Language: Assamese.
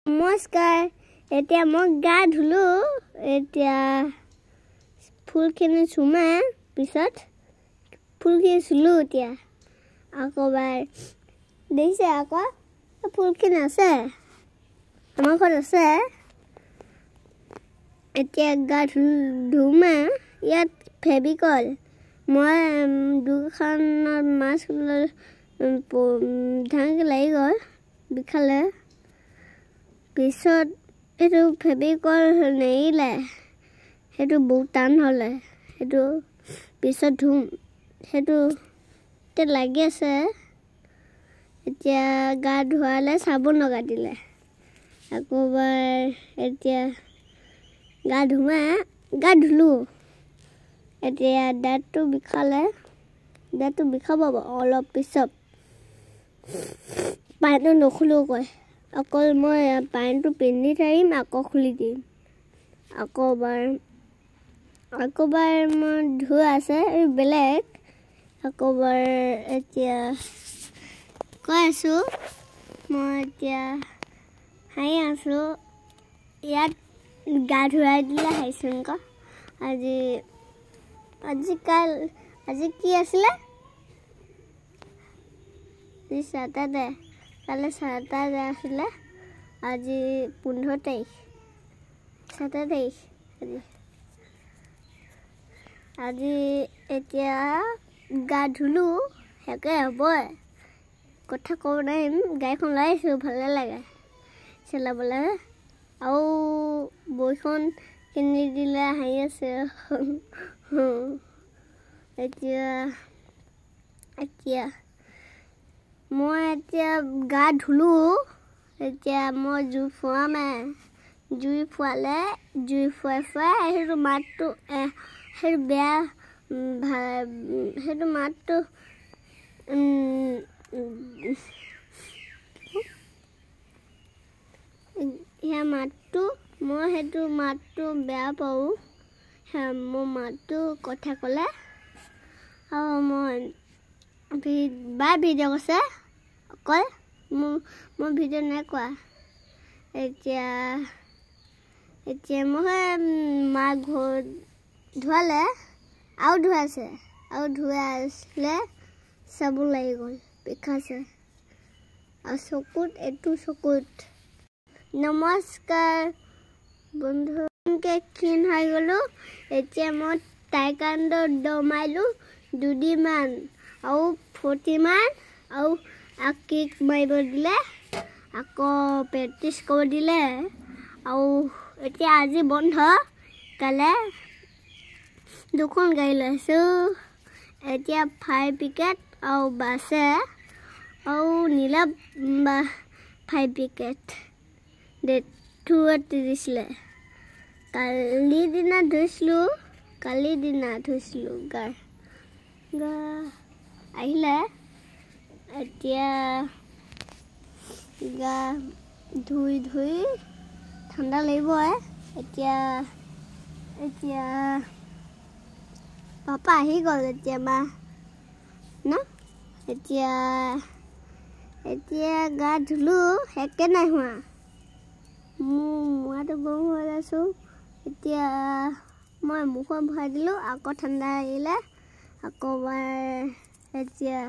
নমস্কাৰ এতিয়া মই গা ধুলো এতিয়া ফুলখিনি চুমা পিছত ফুলখিনি চুলো এতিয়া আকবাৰ দেখিছে আকৌ ফুলখিনি আছে আমাৰ ঘৰত আছে এতিয়া গা ধুমা ইয়াত ফেবিকল মই দুখনৰ মাছ ধানকে লাগি গ'ল বিষালে পিছত এইটো ফেবিকল নেৰিলে সেইটো বহুত টান হ'লে সেইটো পিছত ধুম সেইটো এতিয়া লাগি আছে এতিয়া গা ধোৱালে চাবোন লগাই দিলে আকৌবাৰ এতিয়া গা ধুলো এতিয়া দাঁতটো বিষাব অলপ পিছত পানীটো নুখুলো কয় অকল মই পানীটো পিন্ধি থাকিম আকৌ খুলি দিম আকৌবাৰ মই ধোৱা আছে বেলেগ আকৌবাৰ এতিয়া কৈ আছোঁ মই এতিয়া হাঁহি আছোঁ ইয়াত গা ধুৱাই দিলে হাঁহিছোঁ আকৌ আজি কি আছিলে Saturday কালি Saturday আছিলে আজি 15 তাৰিখ Saturday আজি এতিয়া গা ধুলো হেকে হ'ব কথা ক'ব নাই গাড়ীখন লাইছো ভালে লাগে চলাবলৈ আৰু বইখন কিনি দিলে হাঁহি আছে এতিয়া মই এতিয়া গা ধুলো এতিয়া মই জুই ফুৱালে জুই ফুৱাই সেইটো মাতটো সেইটো বেয়া সেইটো মাতটো মই সেইটো মাতটো বেয়া পাওঁ মোৰ মাতটো কথা ক'লে আৰু মই ভিডিঅ' কৈছে অকল মই ভিডিঅ' নাই কোৱা এতিয়া মই মা ঘৰ ধোৱালে আৰু ধুৱাইছিলে চাবোন লাগি গ'ল বিষাইছে আৰু চকুত নমস্কাৰ বন্ধুকে ক্ষীণ হৈ গ'লো এতিয়া মই টাইকাণ্ডো দমাইলোঁ 2 দিনমান আৰু 40 মান আৰু কিক মাৰিব দিলে আকৌ প্ৰেক্টিছ কৰিব দিলে আৰু এতিয়া আজি বন্ধ কালে দুখন গাড়ী লৈছোঁ এতিয়া 5 উইকেট আৰু বাছে আৰু নীলা 5 উইকেট ডেটটো দিছিলে কালি দিনা ধুইছিলোঁ গা আহিলে এতিয়া গা ধুই ঠাণ্ডা লাগিব এতিয়া পাপা আহি গ'ল এতিয়া মা ন এতিয়া গা ধুলো হেকে নাই হোৱা মইতো গৰম হৈ আছোঁ এতিয়া মই মুখত ভৰাই দিলোঁ আকৌ ঠাণ্ডা আহিলে আকৌ এতিয়া